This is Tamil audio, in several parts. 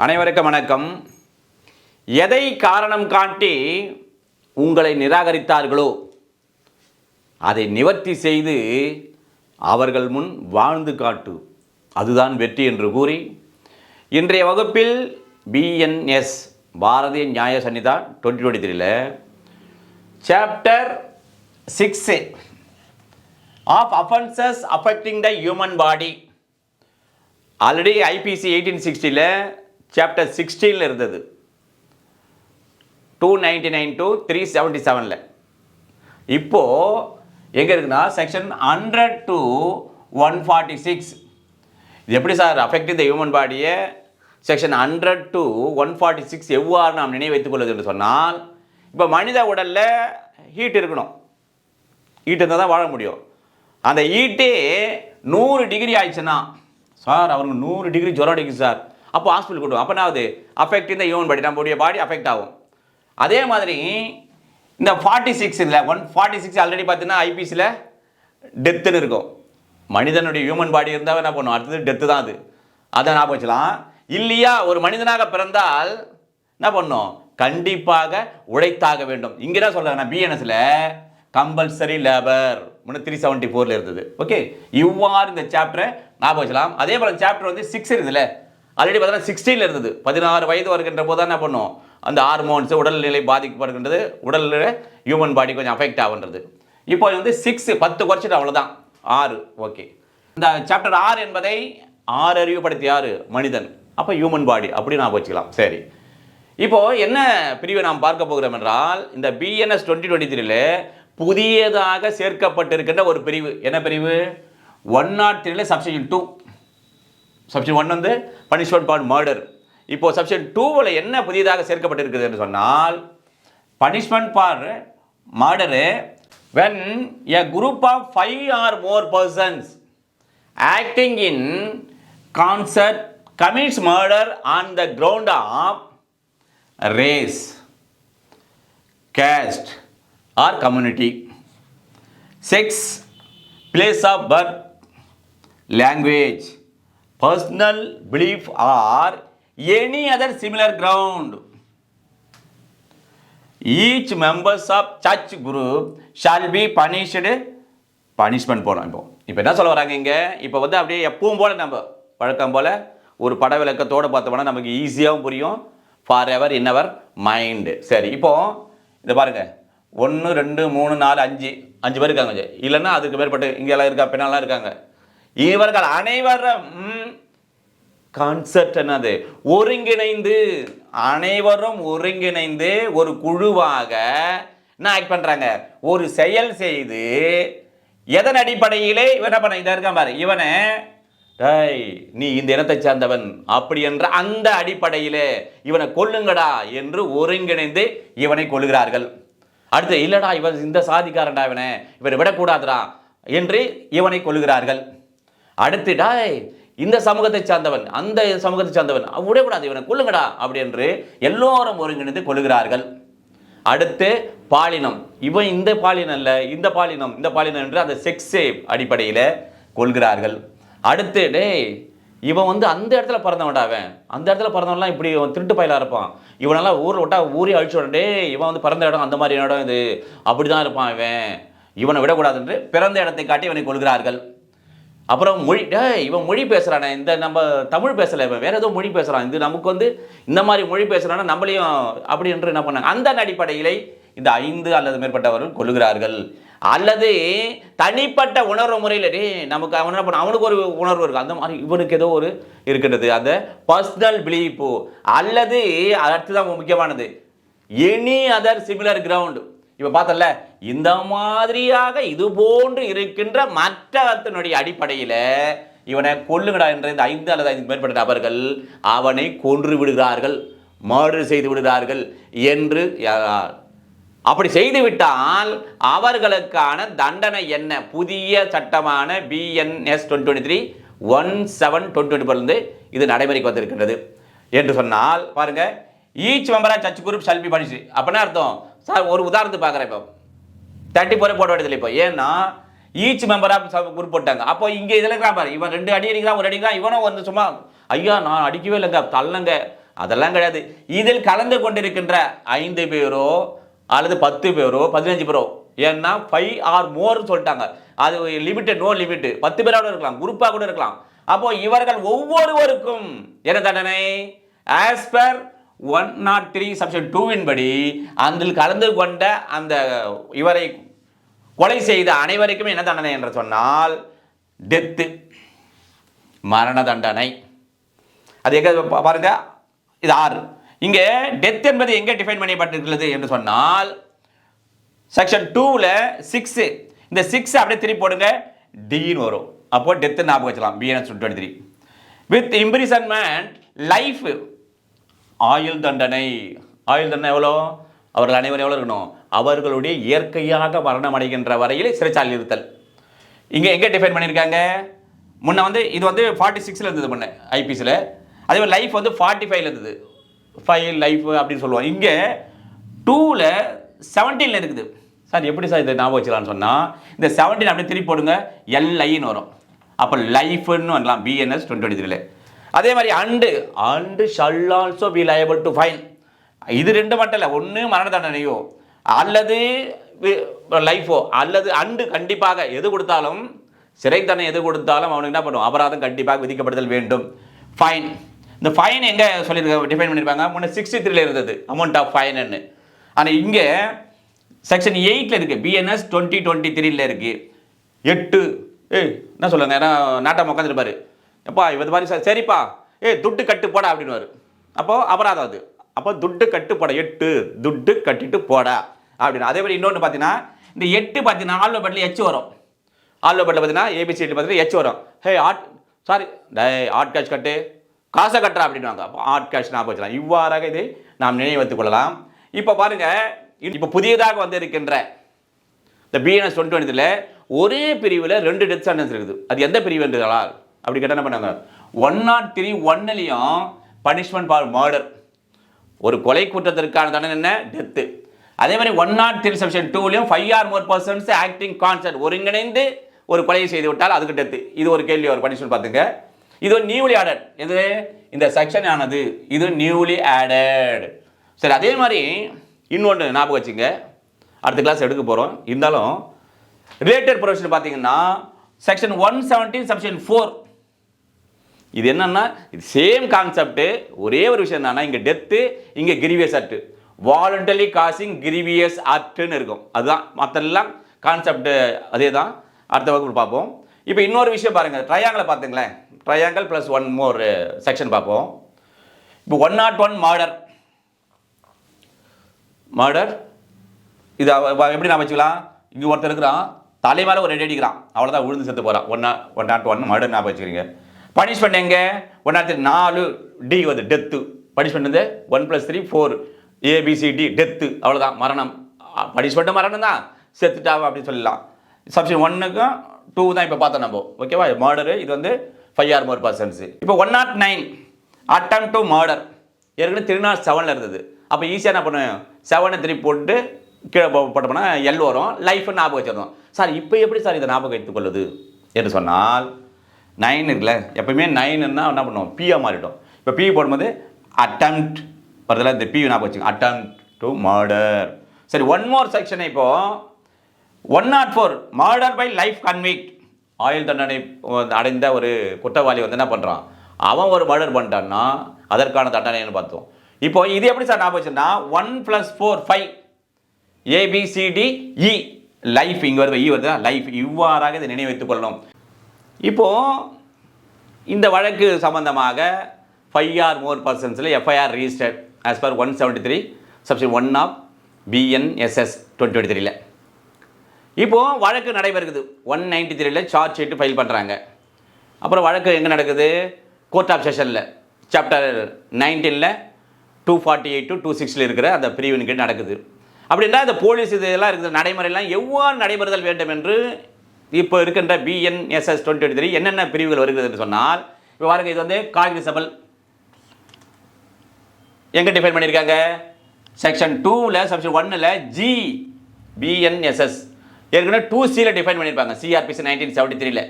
அனைவருக்கும் வணக்கம். எதை காரணம் காட்டி உங்களை நிராகரித்தார்களோ அதை நிவர்த்தி செய்து அவர்கள் முன் வாழ்ந்து காட்டு, அதுதான் வெற்றி என்று கூறி இன்றைய வகுப்பில் BNS Bharatiya Nyaya Sanhita 2023 chapter 6 of offences affecting the human body. Already IPC 1860 chapter 16 இருந்தது, 299 to 377. இப்போது எங்கே இருக்குன்னா செக்ஷன் 100 to 146. இது எப்படி சார் அஃபெக்டிங் த ஹியூமன் பாடியை செக்ஷன் 100 to 146 எவ்வாறு நாம் நினைவு வைத்துக் கொள்வது என்று சொன்னால், இப்போ மனித உடலில் ஹீட் இருக்கணும், ஹீட் இருந்தால் தான் வாழ முடியும். அந்த ஹீட்டே 100 டிகிரி ஆயிடுச்சுன்னா, சார் அவருக்கு 100 டிகிரி ஜுரம் அடிக்குது சார், அப்போ ஹாஸ்பிட்டல் கூட்டும். அப்போ என்ன ஆகுது? அஃபெக்டிங் த ஹியூமன் பாடி, நம்மளுடைய பாடி அஃபெக்ட் ஆகும். அதே மாதிரி இந்த 46 இல்லை 146 ஆல்ரெடி பார்த்தீங்கன்னா ஐபிசியில் டெத்துன்னு இருக்கும். மனிதனுடைய ஹியூமன் பாடி இருந்தால் என்ன பண்ணும்? அடுத்தது டெத்து தான். அதை ஞாபகம் வச்சுக்கலாம். இல்லையா, ஒரு மனிதனாக பிறந்தால் என்ன பண்ணும்? கண்டிப்பாக உழைத்தாக வேண்டும். இங்கே தான் சொல்கிறேன், பிஎன்எஸில் கம்பல்சரி லேபர் 374 இருந்தது. ஓகே, இவ்வாறு இந்த சாப்டரை ஞாபகம் வச்சலாம். அதே போல் சாப்டர் 6 இருக்குதுல்ல, ஆல்ரெடி பார்த்தீங்கன்னா 16 இருந்தது. 16 வயது வருகின்ற போது தான் என்ன பண்ணும்? அந்த ஹார்மோன்ஸ் உடல்நிலை பாதிக்கப்படுகின்றது, உடலில் ஹியூமன் பாடி கொஞ்சம் அஃபெக்ட் ஆகுன்றது. இப்போ 6 10 குறைச்சிட்டு அவ்வளோதான் 6. ஓகே, இந்த சாப்டர் 6 என்பதை 6 அறிவுப்படுத்தி 6 மனிதன், அப்போ ஹியூமன் பாடி அப்படி ஞாபகம் வச்சுக்கலாம். சரி, இப்போது என்ன பிரிவை நாம் பார்க்க போகிறோம் என்றால், இந்த பிஎன்எஸ் 2023 புதியதாக சேர்க்கப்பட்டிருக்கின்ற ஒரு பிரிவு. என்ன பிரிவு? 103 சப்ஷெக்ஷன் 2. சப்ஷெக்ஷன் 1 வந்து பனிஷ்மெண்ட் ஃபார் மர்டர். இப்போ சப்ஷெக்ஷன் 2 என்ன புதியதாக சேர்க்கப்பட்டிருக்கிறது என்று சொன்னால், punishment for murder when a group of 5 or more persons acting in concert commits murder on the ground of race, caste or community, sex, place of birth, language, personal belief or any other similar ground. Each members of such group shall be punished. Punishment போகிறோம். இப்போ என்ன சொல்ல வராங்க இங்கே? இப்போ வந்து அப்படியே எப்பவும் போல் நம்ம வழக்கம் போல் ஒரு பட விளக்கத்தோடு பார்த்தோம்னா நமக்கு ஈஸியாகவும் புரியும். Forever in our mind. சரி, இப்போது இதை பாருங்கள், 1 2 3 4 5 பேர் இருக்காங்க. இல்லைன்னா அதுக்கு மேற்பட்டு இங்கே எல்லாம் இருக்கா, பின்னாலாம் இருக்காங்க. இவர்கள் அனைவரும் கான்செப்ட் என்னது? ஒருங்கிணைந்து, அனைவரும் ஒருங்கிணைந்து ஒரு குழுவாக என்ன ஆக்ட் பண்றாங்க? ஒரு செயல் செய்து, எதன் அடிப்படையிலே இவன் பண்ண இதை இருக்கான் பாரு, இவனை நீ இந்த இனத்தை சேர்ந்தவன் அப்படி என்ற அந்த அடிப்படையிலே இவனை கொல்லுங்கடா என்று ஒருங்கிணைந்து இவனை கொல்லுகிறார்கள். அடுத்து, இல்லடா இவன் இந்த சாதிக்காரன்டா, இவனை விடக்கூடாதுடா என்று இவனை கொல்லுகிறார்கள். அடுத்துடா இந்த சமூகத்தை சார்ந்தவன் அந்த சமூகத்தை சார்ந்தவன் விடக்கூடாது, இவனை கொல்லுங்கடா அப்படி என்று எல்லோரும் ஒருங்கிணைந்து கொள்ளுகிறார்கள். அடுத்து பாலினம், இவன் இந்த பாலினம் அல்ல இந்த பாலினம் இந்த பாலினம் என்று அந்த செக்ஸே அடிப்படையில் கொள்கிறார்கள். அடுத்து இவன் வந்து அந்த இடத்துல பிறந்தவன்டா, அவன் அந்த இடத்துல பிறந்தவன்லாம் இப்படி திருட்டு பயிலாக இருப்பான், இவனெல்லாம் ஊரில் விட்டா ஊரே அழிச்சு விடே, இவன் வந்து பிறந்த இடம் அந்த மாதிரி இடம் இது, அப்படி தான் இருப்பான் இவனை விடக்கூடாது என்று பிறந்த இடத்தை காட்டி இவனை கொள்கிறார்கள். அப்புறம் மொழி, இவன் மொழி பேசுகிறானே, இந்த நம்ம தமிழ் பேசலை, இவன் வேறு ஏதோ மொழி பேசுகிறான், இது நமக்கு வந்து இந்த மாதிரி மொழி பேசுகிறான்னா நம்மளையும் அப்படி என்று என்ன பண்ணாங்க? அந்த அடிப்படையில் இந்த 5 அல்லது மேற்பட்டவர்கள் கொள்ளுகிறார்கள். அல்லது தனிப்பட்ட உணர்வு முறையில் நமக்கு அவன் என்ன பண்ண, அவனுக்கு ஒரு உணர்வு இருக்குது, அந்த மாதிரி இவனுக்கு ஏதோ ஒரு இருக்கின்றது, அந்த பர்சனல் பிலீஃபு. அல்லது அடுத்துதான் முக்கியமானது, எனி அதர் சிமிலர் கிரவுண்டு. இப்போ பார்த்தல, இந்த மாதிரியாக இது போன்று இருக்கின்ற மற்றவத்தினுடைய அடிப்படையில் இவனை கொல்லுங்கடா என்ற இந்த 5 அல்லது 5 மேற்பட்ட நபர்கள் அவனை கொன்று விடுகிறார்கள், மர்டர் செய்து விடுகிறார்கள் என்று. அப்படி செய்துவிட்டால் அவர்களுக்கான தண்டனை என்ன? புதிய சட்டமான பிஎன்எஸ் 2023 17/2020 இது நடைமுறைக்கு வந்திருக்கின்றது என்று சொன்னால் பாருங்க, ஈச் மெம்பர் ஆஃப் சர்ச் குரூப் ஷால் பி பனிஷ்டு. அப்படின்னா அர்த்தம், சார் ஒரு உதாரணத்துக்கு பார்க்குறேன், இப்போ 34 போட வேண்டியதில்லை. இப்போ ஏன்னா ஈச் மெம்பர் ஆஃப் குரூப் போட்டாங்க. அப்போ இங்கே இதில் இருக்கிறான் பாரு, இவன் 2 அடி அடிக்கிறான், 1 அடிக்கிறான், இவனும் வந்து சும்மா ஐயா நான் அடிக்கவே இல்லைங்க, தள்ளங்க அதெல்லாம் கிடையாது. இதில் கலந்து கொண்டிருக்கின்ற 5 பேரோ அல்லது 10 பேரோ 15 பேரோ, ஏன்னா 5 ஆர் மோர் சொல்லிட்டாங்க. அது லிமிட்டட், நோ லிமிட். 10 பேரோட இருக்கலாம், குரூப்பா கூட இருக்கலாம். அப்போ இவர்கள் ஒவ்வொருவருக்கும் என்ன தண்டனை? ஆஸ் பர் 103 செக்ஷன் 2 படி அதில் கலந்து கொண்ட அந்த இவரை கொலை செய்த அனைவருக்கும் என்ன தண்டனை என்று சொன்னால் டெத்து, மரண தண்டனை. அது எங்க பாருங்க, இது 6. இங்க டெத் என்பது எங்க டிஃபைன் பண்ணப்பட்டிருக்கிறது என்று சொன்னால் செக்ஷன் 2ல 6. இந்த 6 அப்படியே திருப்பி போடுங்க, டின்னு வரும். அப்போ டெத் ஞாபகம் வச்சலாம். BNS 23 வித் இம்ப்ரிசன்மெண்ட் லைஃப், ஆயுள் தண்டனை. ஆயுள் தண்டனை எவ்வளோ? அவர்கள் அனைவரும் எவ்வளோ இருக்கணும்? அவர்களுடைய இயற்கையாக மரணம் அடைகின்ற வரையில் சிறைச்சாலையில் இருத்தல். இங்கே எங்கே டிஃபைன் பண்ணியிருக்காங்க? முன்ன வந்து இது வந்து 46ல் இருந்தது முன்ன ஐபிசியில். அதே மாதிரி லைஃப் வந்து 45ல் இருந்தது. 5 லைஃப் அப்படின்னு சொல்லுவோம். இங்கே 2ல 17ல் இருக்குது. சார் எப்படி சார் இதை ஞாபகம் வச்சுக்கலான்னு சொன்னால் இந்த 17 அப்படியே திருப்பி போடுங்க, LIன்னு வரும். அப்போ லைஃப்னு வரலாம் BNS 23ல. அதே மாதிரி and shall also be liable to fine. இது 2 மட்டும் இல்லை, ஒன்று மரண தண்டனையோ அல்லது லைஃபோ அல்லது கண்டிப்பாக எது கொடுத்தாலும், சிறை தண்டனை எது கொடுத்தாலும் அவனுக்கு என்ன பண்ணுவோம்? அபராதம் கண்டிப்பாக விதிக்கப்படுதல் வேண்டும். ஃபைன், இந்த ஃபைன் எங்கே சொல்லியிருக்க டிஃபைன் பண்ணியிருப்பாங்க? முன்னே 63ல் இருந்தது அமௌண்ட் ஆஃப் ஃபைன்னு. ஆனால் இங்கே செக்ஷன் 8ல் இருக்குது, BNS 2023ல் இருக்குது 8. என்ன சொல்லுங்க, ஏன்னா நாட்டம் உட்காந்துருப்பாரு, எப்பா இது மாதிரி சார் சரிப்பா துட்டு கட்டு போடா அப்படின்னு. அப்போ அபராதம் அது. அப்போ துட்டு கட்டு போட, 8 துட்டு கட்டிட்டு போடா அப்படின்னு. அதே மாதிரி இன்னொன்று பார்த்தீங்கன்னா இந்த 8 பார்த்தீங்கன்னா ஆல்பபெட்டில் H வரும். ஆல்பபெட்டில் பார்த்தீங்கன்னா ABCD பார்த்தீங்கன்னா H வரும். ஆட் கேஷ் கட்டு, காசை கட்டுறா அப்படின்வாங்க. அப்போ ஆட் கேஷ் ஞாபகம் வச்சுக்கலாம். இவ்வாறாக இதை நாம் நினைவு வைத்துக் கொள்ளலாம். இப்போ பாருங்க, இப்போ புதியதாக வந்து இருக்கின்ற இந்த BNS 2023ல் ஒரே பிரிவில் 2 டெத் சென்டென்ஸ் இருக்குது. அது எந்த பிரிவு என்றால் அப்படி கேட்டால் என்ன பண்ணாங்க? 103(1)லையும் பனிஷ்மெண்ட் ஃபார் மர்டர், ஒரு கொலை குற்றத்திற்கான தண்டனை என்ன? டெத்து. அதே மாதிரி 103 செக்ஷன் 2லையும் 5 or more persons acting concert, ஒருங்கிணைந்து ஒரு கொலையை செய்து விட்டால் அதுக்கு டெத்து. இது ஒரு கேள்வி, ஒரு பனிஷ்மெண்ட் பார்த்துங்க. இது ஒரு நியூலி ஆடட். எது இந்த செக்ஷன் ஆனது? இது நியூலி ஆடட். சரி, அதே மாதிரி இன்னொன்று ஞாபகம் வச்சுங்க, அடுத்த கிளாஸ் எடுக்க போகிறோம். இருந்தாலும் ரிலேட்டட் ப்ரொவிஷன் பார்த்தீங்கன்னா செக்ஷன் 117 செக்ஷன் 4. இது என்னன்னா இது சேம் கான்செப்ட். ஒரே ஒரு விஷயம் என்னன்னா இங்கே டெத்து, இங்கே grievous act, voluntary causing grievous ஆக்ட்னு இருக்கும். அதுதான், மற்றெல்லாம் கான்செப்ட் அதே தான். அடுத்த வகுப்பு பார்ப்போம். இப்போ இன்னொரு விஷயம் பாருங்கள், ட்ரையாங்கிளை பார்த்துங்களேன். ட்ரையாங்கிள் ப்ளஸ் 1 மோர் செக்ஷன் பார்ப்போம். இப்போ 101 மர்டர். இது எப்படி நான் வச்சுக்கலாம்? இங்கே ஒருத்தர் இருக்கிறான், தலைமையில ஒரு ரெடி அடிக்கிறான், அவ்வளோதான், விழுந்து செத்து போகிறான். 101 மர்டர் ஞாபகம் வச்சுக்கிறீங்க. பனிஷ்மெண்ட் எங்கே? 104 D வந்து டெத்து. பனிஷ்மெண்ட் வந்து 1 + 3 4 ABCD டெத்து, அவ்வளோதான், மரணம். பனிஷ்மெண்ட்டு மரணம் தான், செத்துட்டாவா அப்படின்னு சொல்லலாம். செக்ஷன் 1க்கும் 2 தான் இப்போ பார்த்தோம் நம்ம. ஓகேவா? மர்டரு இது வந்து 5 ஆர் மோர் பர்சன்ஸ். இப்போ 109 அட்டெம்ப்ட் டு மர்டர், ஏற்கனவே 307ல் இருந்தது. அப்போ ஈஸியாக என்ன பண்ணுவேன்? 7 திருப்பி போட்டு கீழே போட்டோம்னா L வரும், லைஃப் ஞாபகம் வச்சிடணும். சார் இப்போ எப்படி சார் இதை ஞாபகம் வைத்துக் கொள்ளுது என்று சொன்னால் 9 இருக்குல்ல, எப்பவுமே 9ன்னா என்ன பண்ணுவோம்? P-ஆ மாறிட்டோம். இப்போ P போடும்போது அட்டெம்ப்ட் வருதுல, இந்த P ஞாபகம் வச்சுங்க, அட்டெம்ப்ட் டு மர்டர். சரி, 1 மோர் செக்ஷன். இப்போ 104 மர்டர் பை லைஃப் கன்விக்ட், ஆயுள் தண்டனை அடைந்த ஒரு குற்றவாளி வந்து என்ன பண்ணுறான்? அவன் ஒரு மர்டர் பண்ணிட்டான்னா அதற்கான தண்டனைன்னு பார்த்தோம். இப்போ இது எப்படி சார் ஞாபகம் வச்சுன்னா 1 + 4 5 ABCDE லைஃப், இங்கே வருது E வருது, லைஃப். இவ்வாறாக இதை நினைவு வைத்துக் கொள்ளணும். இப்போ இந்த வழக்கு சம்பந்தமாக 5 ஆர் மோர் பர்சன்ஸில் FIR registered as per 173 section 1 of BNSS 2023ல். இப்போ வழக்கு நடைபெறுகிறது. 193ல் சார்ஜ் ஷீட் ஃபைல் பண்ணுறாங்க. அப்புறம் வழக்கு எங்கே நடக்குது? கோர்ட் ஆஃப் செஷனில் சாப்டர் 19ல் 248 to 260 இருக்கிற அந்த பிரிவின் கீழ் நடக்குது. அப்படின்னா இந்த போலீஸ் இதெல்லாம் இருக்குது, நடைமுறையெல்லாம் எவ்வாறு நடைபெறுதல் வேண்டும் என்று இப்போ இருக்கின்ற BNSS 2023 என்னென்ன பிரிவுகள் வருகிறது என்று சொன்னால், இப்போ பாருங்க, இது வந்து காக்னிசபிள் எங்கே டிஃபைன் பண்ணியிருக்காங்க? செக்ஷன் 2ல் செக்ஷன் 1ல் G BNSS ஏற்கனவே 2Cல டிஃபைன் பண்ணியிருப்பாங்க, CRPC 1973ல்.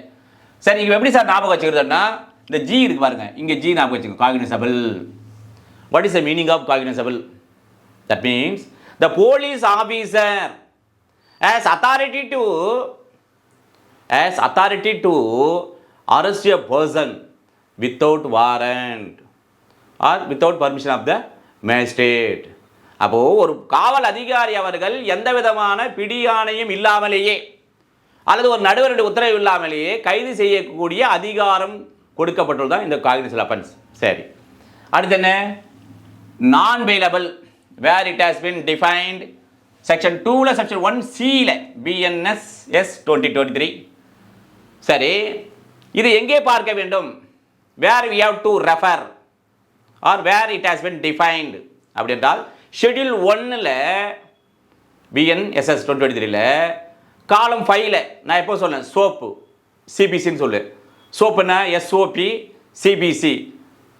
சரி, இங்கே எப்படி சார் ஞாபகம் வச்சுக்கிறதுனா இந்த G இருக்கு பாருங்க, இங்கே G ஞாபகம் வச்சுக்கோங்க, cognisable. What is the meaning of cognizable? That means the police officer has authority to arrest a person without warrant or without permission of the magistrate. அப்போ ஒரு காவல் அதிகாரி அவர்கள் எந்த விதமான பிடியாணையும் இல்லாமலேயே அல்லது ஒரு நடுவருடைய உத்தரவு இல்லாமலேயே கைது செய்யக்கூடிய அதிகாரம் கொடுக்கப்பட்டுள்ளதான் இந்த காக்னிசபிள் அஃபென்ஸ். சரி, அடுத்து என்ன? நான் bailable where it has been defined section 2ல செக்ஷன் 1C BNSS 2023. சரி, இது எங்கே பார்க்க வேண்டும்? வேர் we have to refer or where it has been defined அப்படி என்றால் ஷெட்யூல் 1ல BNSS 2023ல காலம் 5ல நான் எப்போ சொன்னேன் சோப்பு சிபிசின்னு சொல்லு. சோப்புனா SOP CBC,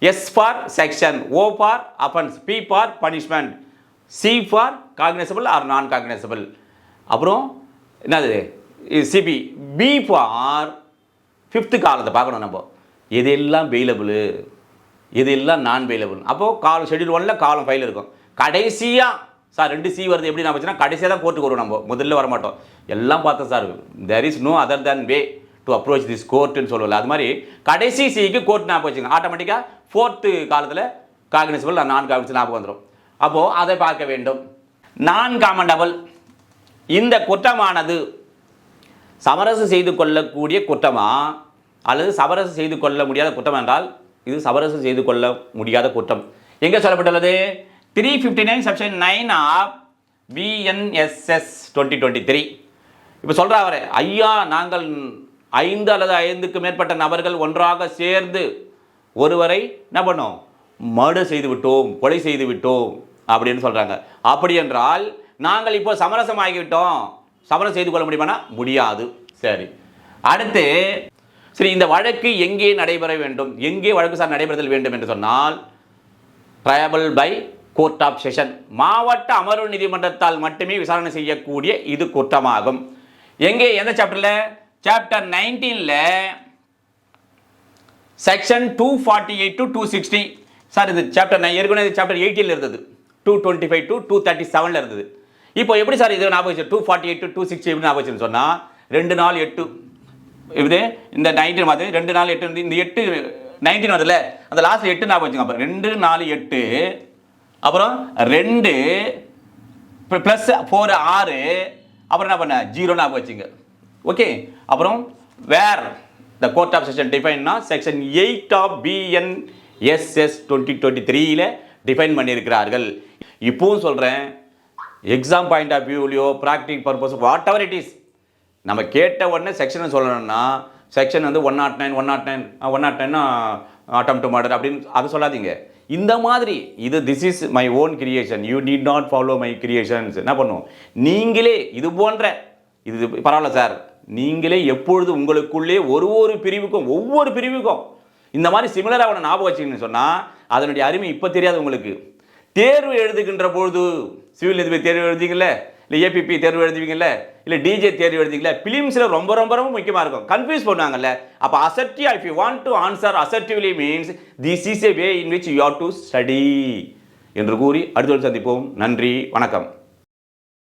S for section, O for offence, P for punishment, C for cognisable or non cognisable. அப்புறம் என்னது சிபி, B ஃபார் 5th காலத்தை பார்க்கணும் நம்ம. எதெல்லாம் பெயிலபிள், எதெல்லாம் நான் பெயிலபிள். அப்போது காலம் ஷெட்யூல் 1ல காலம் 5ல இருக்கும். கடைசியாக சார் 2C வருது எப்படி நான் வச்சுன்னா கடைசியாக தான் கோர்ட்டுக்கு வருவோம். நம்ம முதல்ல வரமாட்டோம். எல்லாம் பார்த்தோம் sir, there is no other than way to approach this கோர்ட்டுன்னு சொல்லல. அது மாதிரி கடைசி சிக்கு கோர்ட் ஞாபகம் வச்சுங்க. ஆட்டோமேட்டிக்காக 4th காலத்தில் காக்னிசபிள் நான் காக்னிசபிள் ஞாபகம் வந்துடும். அப்போது அதை பார்க்க வேண்டும். நான் காமண்டபிள், இந்த குற்றமானது சமரசம் செய்து கொள்ளக்கூடிய குற்றமா அல்லது சமரசம் செய்து கொள்ள முடியாத குற்றம் என்றால் இது சமரசம் செய்து கொள்ள முடியாத குற்றம். எங்கே சொல்லப்பட்டுள்ளது? 359 செக்ஷன் 9 ஆஃப் BNSS 2023. இப்போ சொல்கிறா அவர், ஐயா நாங்கள் 5 அல்லது 5க்கு மேற்பட்ட நபர்கள் ஒன்றாக சேர்ந்து ஒருவரை என்ன பண்ணோம், மர்டர் செய்து விட்டோம், கொலை செய்து விட்டோம் அப்படின்னு சொல்கிறாங்க. அப்படி என்றால் நாங்கள் இப்போ சமரசம் ஆகிவிட்டோம், சமரசம் செய்து கொள்ள முடியுமானா முடியாது. சரி, அடுத்து சரி, இந்த வழக்கு எங்கே நடைபெற வேண்டும், எங்கே வழக்கு சார் நடைபெறுதல் வேண்டும் என்று சொன்னால் triable by court of session, மாவட்ட அமர்வு நீதிமன்றத்தால் மட்டுமே விசாரணை செய்யக்கூடிய இது குற்றமாகும். எங்கே, எந்த சாப்டர்ல? சாப்டர் 19ல செக்ஷன் 248 to 260. சார் இது சாப்டர் ஏற்கனவே சாப்டர் 18ல இருந்தது, 225 to 237ல இருந்தது. இப்போ எப்படி சார் இது ஞாபகம் வச்சு 248 to 260 எப்படி ஞாபகம் வச்சுன்னு சொன்னா 2 நாள் 8 இது இந்த 19 மாதிரி 2 நாள் 8 இந்த 8 19 வருதுல்ல, அந்த லாஸ்ட் 8 ஞாபகம் வச்சுங்க. அப்போ 2 4 8 அப்புறம் 2 ப்ளஸ் 4 6 அப்புறம் என்ன பண்ண 0 ஞாபகம் வச்சுங்க. ஓகே, அப்புறம் where the court of session டிஃபைன்னா செக்ஷன் 8 ஆஃப் BNSS 2023ல டிஃபைன் பண்ணியிருக்கிறார்கள். இப்போவும் சொல்கிறேன், எக்ஸாம் பாயிண்ட் ஆஃப் வியூலையோ practical purpose whatever it is, நம்ம கேட்ட உடனே செக்ஷன் சொல்லணும்னா செக்ஷன் வந்து 109 அட்டம் டு மர்டர் அப்படின்னு அதை சொல்லாதீங்க. இந்த மாதிரி இது this is my own creation, you need not follow my creations. என்ன பண்ணும், நீங்களே இது போன்ற இது பரவாயில்ல சார், நீங்களே எப்பொழுது உங்களுக்குள்ளே ஒவ்வொரு பிரிவுக்கும் இந்த மாதிரி சிமிலராக அவனை ஞாபகம் வச்சிங்கன்னு சொன்னால் அதனுடைய அருமை இப்போ தெரியாது உங்களுக்கு. தேர்வு எழுதுகின்ற பொழுது சிவில் நீதிபதி தேர்வு எழுதிங்கள, இல்லை APP தேர்வு எழுதுவீங்கல்ல, இல்லை DJ தேர்வு எழுதிங்கள, பிலிம்ஸில் ரொம்ப ரொம்ப ரொம்ப முக்கியமாக இருக்கும், கன்ஃபியூஸ் பண்ணுவாங்கல்ல. அப்போ assertive, if you want to answer assertively means this is a way in which you have to study என்று கூறி அடுத்த சந்திப்போம். நன்றி, வணக்கம்.